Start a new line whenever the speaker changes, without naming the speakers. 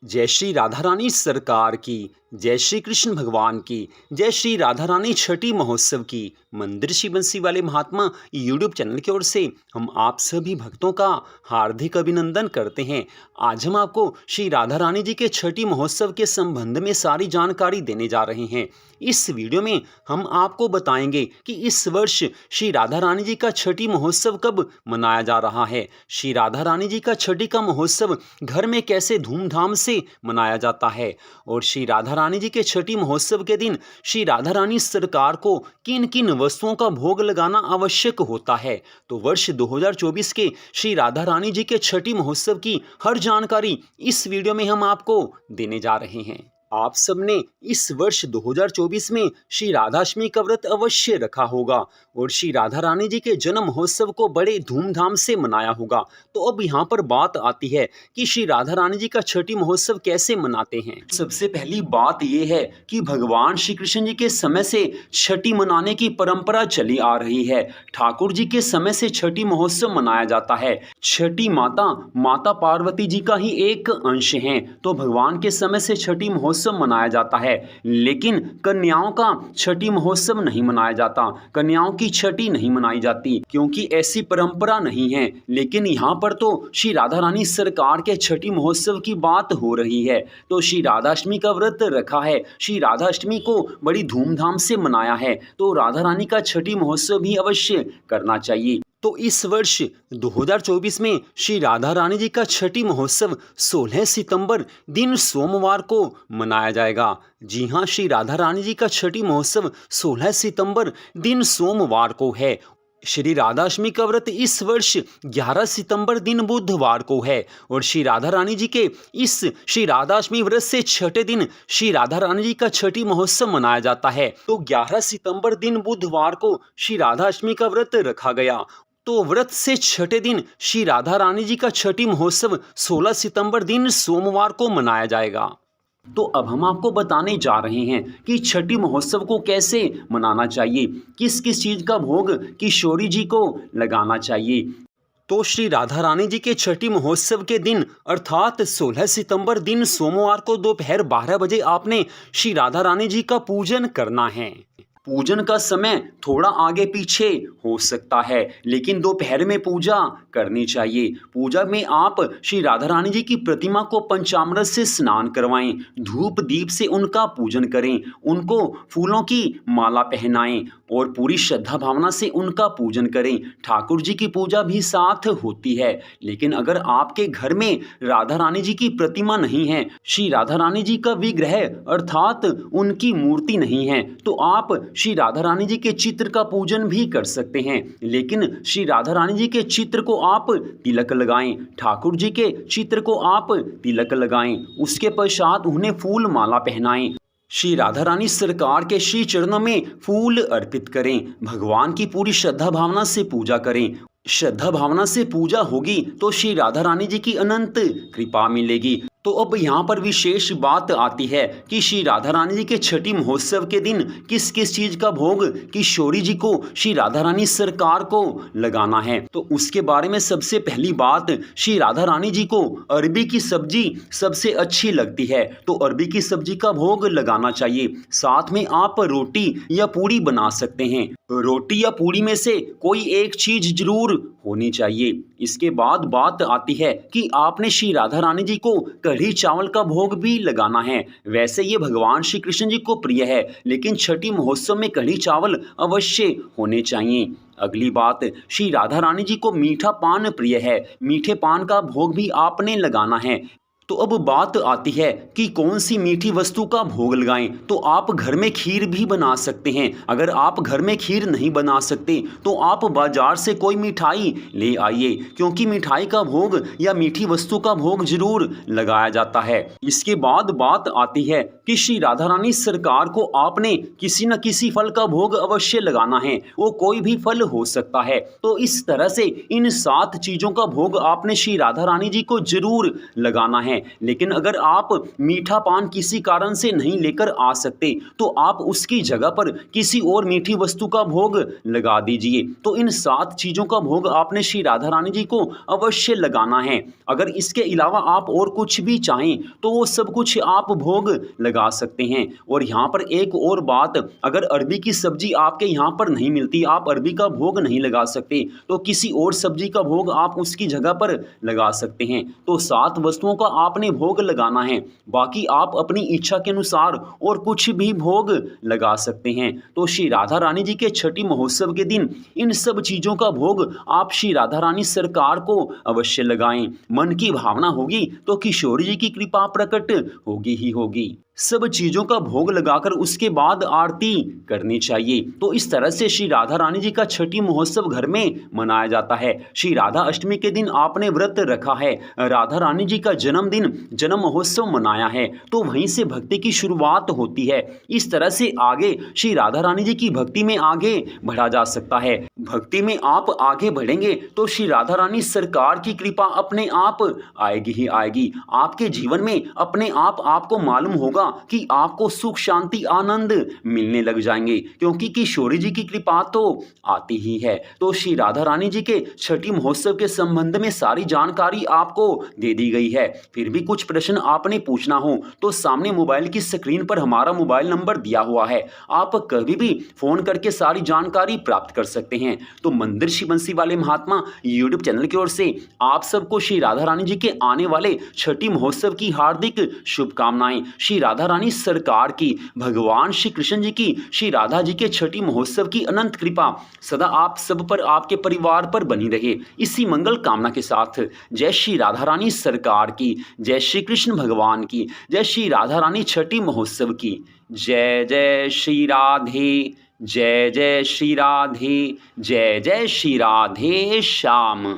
जय श्री राधा रानी सरकार की, जय श्री कृष्ण भगवान की, जय श्री राधा रानी छठी महोत्सव की। मंदिर श्री बंसी वाले महात्मा यूट्यूब चैनल की ओर से हम आप सभी भक्तों का हार्दिक अभिनंदन करते हैं। आज हम आपको श्री राधा रानी जी के छठी महोत्सव के संबंध में सारी जानकारी देने जा रहे हैं। इस वीडियो में हम आपको बताएंगे कि इस वर्ष श्री राधा रानी जी का छठी महोत्सव कब मनाया जा रहा है। श्री राधा रानी जी का छठी का महोत्सव घर में कैसे धूमधाम से मनाया जाता है और श्री राधा रानी जी के छठी महोत्सव के दिन श्री राधा रानी सरकार को किन किन वस्तुओं का भोग लगाना आवश्यक होता है। तो वर्ष 2024 के श्री राधा रानी जी के छठी महोत्सव की हर जानकारी इस वीडियो में हम आपको देने जा रहे हैं। आप सबने इस वर्ष 2024 में श्री राधाष्टमी का व्रत अवश्य रखा होगा और श्री राधा रानी जी के जन्म महोत्सव को बड़े धूमधाम से मनाया होगा। तो अब यहाँ पर बात आती है कि श्री राधा रानी जी का छठी महोत्सव कैसे मनाते हैं। सबसे पहली बात यह है कि भगवान श्री कृष्ण जी के समय से छठी मनाने की परंपरा चली आ रही है। ठाकुर जी के समय से छठी महोत्सव मनाया जाता है। छठी माता पार्वती जी का ही एक अंश है, तो भगवान के समय से छठी महोत्सव मनाया जाता है। लेकिन कन्याओं का छठी महोत्सव नहीं मनाया जाता, कन्याओं की छठी नहीं मनाई जाती क्योंकि ऐसी परंपरा नहीं है। लेकिन यहाँ पर तो श्री राधा रानी सरकार के छठी महोत्सव की बात हो रही है, तो श्री राधाष्टमी का व्रत रखा है, श्री राधाष्टमी को बड़ी धूमधाम से मनाया है, तो राधा रानी का छठी महोत्सव भी अवश्य करना चाहिए। तो इस वर्ष 2024 में श्री राधा रानी जी का छठी महोत्सव 16 सितंबर दिन सोमवार को मनाया जाएगा। जी हाँ, श्री राधा रानी जी का छठी महोत्सव 16 सितंबर दिन सोमवार को है। श्री राधाष्टमी का व्रत इस वर्ष 11 सितंबर दिन बुधवार को है और श्री राधा रानी जी के इस श्री राधाष्टमी व्रत से छठे दिन श्री राधा रानी जी का छठी महोत्सव मनाया जाता है। तो 11 सितंबर दिन बुधवार को श्री राधाष्टमी का व्रत रखा गया, तो व्रत से छठे दिन श्री राधा रानी जी का छठी महोत्सव 16 सितंबर दिन सोमवार को मनाया जाएगा। तो अब हम आपको बताने जा रहे हैं कि छठी महोत्सव को कैसे मनाना चाहिए, किस किस चीज़ का भोग किशोरी जी को लगाना चाहिए। तो श्री राधा रानी जी के छठी महोत्सव के दिन अर्थात 16 सितंबर दिन सोमवार को दोपहर 12 बजे आपने श्री राधा रानी जी का पूजन करना है। पूजन का समय थोड़ा आगे पीछे हो सकता है, लेकिन दोपहर में पूजा करनी चाहिए। पूजा में आप श्री राधा रानी जी की प्रतिमा को पंचामृत से स्नान करवाएं, धूप दीप से उनका पूजन करें, उनको फूलों की माला पहनाएं और पूरी श्रद्धा भावना से उनका पूजन करें। ठाकुर जी की पूजा भी साथ होती है। लेकिन अगर आपके घर में राधा रानी जी की प्रतिमा नहीं है, श्री राधा रानी जी का विग्रह अर्थात उनकी मूर्ति नहीं है, तो आप श्री राधा रानी जी के चित्र का पूजन भी कर सकते हैं। लेकिन श्री राधा रानी जी के चित्र को आप तिलक लगाएं, ठाकुर जी के चित्र को आप तिलक लगाएं, उसके पश्चात उन्हें फूल माला पहनाएं, श्री राधा रानी सरकार के श्री चरणों में फूल अर्पित करें, भगवान की पूरी श्रद्धा भावना से पूजा करें। श्रद्धा भावना से पूजा होगी तो श्री राधा रानी जी की अनंत कृपा मिलेगी। तो अब यहाँ पर विशेष बात आती है कि श्री राधा रानी जी के छठी महोत्सव के दिन किस किस चीज़ का भोग किशोरी जी को श्री राधा रानी सरकार को लगाना है। तो उसके बारे में सबसे पहली बात, श्री राधा रानी जी को अरबी की सब्जी सबसे अच्छी लगती है, तो अरबी की सब्जी का भोग लगाना चाहिए। साथ में आप रोटी या पूड़ी बना सकते हैं, रोटी या पूड़ी में से कोई एक चीज़ जरूर होनी चाहिए। इसके बाद बात आती है कि आपने श्री राधा रानी जी को कढ़ी चावल का भोग भी लगाना है। वैसे ये भगवान श्री कृष्ण जी को प्रिय है, लेकिन छठी महोत्सव में कढ़ी चावल अवश्य होने चाहिए। अगली बात, श्री राधा रानी जी को मीठा पान प्रिय है, मीठे पान का भोग भी आपने लगाना है। तो अब बात आती है कि कौन सी मीठी वस्तु का भोग लगाएं। तो आप घर में खीर भी बना सकते हैं। अगर आप घर में खीर नहीं बना सकते तो आप बाजार से कोई मिठाई ले आइए, क्योंकि मिठाई का भोग या मीठी वस्तु का भोग जरूर लगाया जाता है। इसके बाद बात आती है कि श्री राधा रानी सरकार को आपने किसी न किसी फल का भोग अवश्य लगाना है, वो कोई भी फल हो सकता है। तो इस तरह से इन 7 चीज़ों का भोग आपने श्री राधा रानी जी को जरूर लगाना है। है। लेकिन अगर आप मीठा पान किसी कारण से नहीं लेकर आ सकते तो आप उसकी जगह पर किसी और मीठी वस्तु का भोग लगा दीजिए। तो इन 7 चीज़ों का भोग आपने श्री राधा रानी जी को अवश्य लगाना है। अगर इसके अलावा आप और कुछ भी चाहें तो वो सब कुछ आप भोग लगा सकते हैं। और यहाँ पर एक और बात, अगर अरबी की सब्जी आपके यहाँ पर नहीं मिलती, आप अरबी का भोग नहीं लगा सकते, तो किसी और सब्जी का भोग आप उसकी जगह पर लगा सकते हैं। तो 7 वस्तुओं का आपने भोग लगाना है। बाकी आप अपनी इच्छा के अनुसार और कुछ भी भोग लगा सकते हैं। तो श्री राधा रानी जी के छठी महोत्सव के दिन इन सब चीज़ों का भोग आप श्री राधा रानी सरकार को अवश्य लगाएं। मन की भावना होगी तो किशोरी जी की कृपा प्रकट होगी ही होगी। सब चीज़ों का भोग लगाकर उसके बाद आरती करनी चाहिए। तो इस तरह से श्री राधा रानी जी का छठी महोत्सव घर में मनाया जाता है। श्री राधा अष्टमी के दिन आपने व्रत रखा है, राधा रानी जी का जन्मदिन, जन्म महोत्सव मनाया है, तो वहीं से भक्ति की शुरुआत होती है। इस तरह से आगे श्री राधा रानी जी की भक्ति में आगे बढ़ा जा सकता है। भक्ति में आप आगे बढ़ेंगे तो श्री राधा रानी सरकार की कृपा अपने आप आएगी ही आएगी। आपके जीवन में अपने आप आपको मालूम होगा कि आपको सुख शांति आनंद मिलने लग जाएंगे, क्योंकि किशोरी जी की कृपा तो आती ही है। तो श्री राधा रानी जी के छठी महोत्सव के संबंध में सारी जानकारी आपको दे दी गई है। फिर भी कुछ प्रश्न आपने पूछना हो तो सामने मोबाइल की स्क्रीन पर हमारा मोबाइल नंबर दिया हुआ है, आप कभी भी फोन करके सारी जानकारी प्राप्त कर सकते हैं। तो मंदिर श्री बंसी वाले महात्मा यूट्यूब चैनल की ओर से आप सबको श्री राधा रानी जी के आने वाले छठी महोत्सव की हार्दिक शुभकामनाएं। श्री राधा रानी सरकार की, भगवान श्री कृष्ण जी की, श्री राधा जी के छठी महोत्सव की अनंत कृपा सदा आप सब पर, आपके परिवार पर बनी रहे। इसी मंगल कामना के साथ जय श्री राधा रानी सरकार की, जय श्री कृष्ण भगवान की, जय श्री राधा रानी छठी महोत्सव की। जय जय श्री राधे, जय जय श्री राधे, जय जय श्री राधे श्याम।